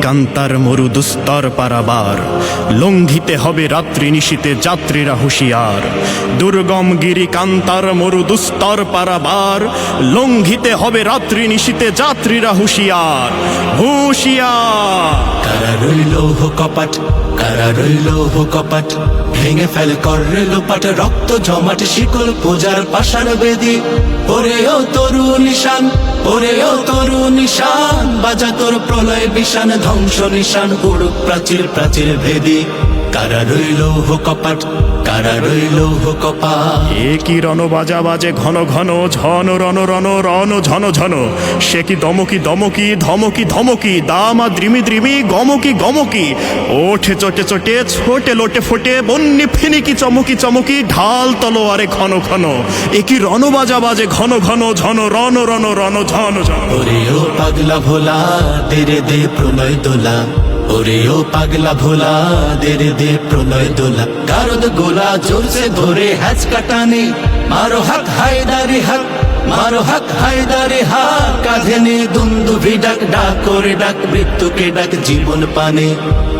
কান্তার মরু দুস্তর পারাবার, লঙ্ঘিতে হবে রাত্রি নিশীতে যাত্রীরা হুঁশিয়ার। দুর্গম গিরি কান্তার মরু দুস্তর পারাবার, লঙ্ঘিতে হবে রাত্রি নিশীতে যাত্রীরা হুঁশিয়ার হুঁশিয়ার। কারা রইল কপাট, কারা রইল কপাট, ভেঙে ফেল কররে লোপাট, রক্ত জমাট শিকল পূজার পাষাণ বেদি। ওরে ও তরু নিশান, ওরে ও তরু নিশান, বাজা তোর প্রলয় বিশান, ধ্বংস নিশান উড়ুক প্রাচীর প্রাচীর ভেদি। কারা রইল কপাট, কারা রইল কপাট। এ কি রণ বাজা বাজে ঘন ঘন, ঝন রণ রণ রণ ঝন ঝন। সে কি দমকি দমকি ধমকি ধমকি, দামা দ্রিমি দ্রিমি গমকি গমকি। ওঠে চটে চটে ছোটে লোটে ফোটে, বন্যি ফিনিকি চমকি চমকি, ঢাল তলোয়ারে ঘন ঘন। এ কি রণ বাজা বাজে ঘন ঘন, ঝন রণ রণ রণ ঝন ঝন। ওরে ও পাগলা ভোলা, দেরে দে প্রলয় দোলা। ওরে ও পাগলা ভোলা, দেরে দে প্রলয় দোলা। গারদ গোলা জোরসে ধরে হ্যাচ কাটানে, মারো হাক হায়দারি হাক, মারো হাক হায়দারি হাক। কাঁধে নে দুন্দুভি ডাক, ডাক করে ডাক মৃত্যুকে ডাক জীবন পানে।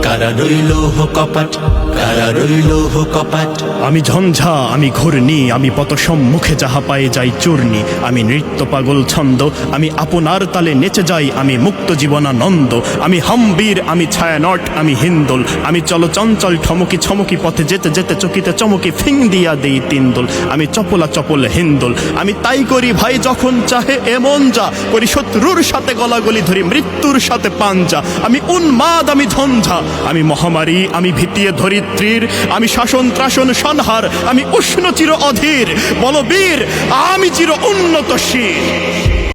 কারা রইল কপাট, কারা রইল কপাট। আমি ঝঞ্ঝা, আমি ঘূর্ণি, আমি পত সম্মুখে যাহা পায়ে যাই চূর্ণি। আমি নৃত্য পাগল ছন্দ, আমি আপনার তালে নেচে যাই, আমি মুক্ত জীবনানন্দ। আমি হাম্বীর, আমি ছায়ানট, আমি হিন্দোল। আমি চল চঞ্চল ঠমকি ছমকি, পথে যেতে যেতে চকিতে চমকি ফিং দিয়া দেই তিনদোল। আমি চপলা চপল হিন্দোল, আমি তাই করি ভাই যখন চাহে এমন যা করি। শত্রুর সাথে গলাগলি ধরি, মৃত্যুর সাথে পাঞ্জা। আমি উন্মাদ, আমি ঝঞ্ঝা, আমি মহামারী, আমি ভীতিয়ে ধরিত্রীর। আমি শাসন ত্রাসন সংহার, আমি উষ্ণ চির অধীর। বলবীর, আমি চির উন্নত শির।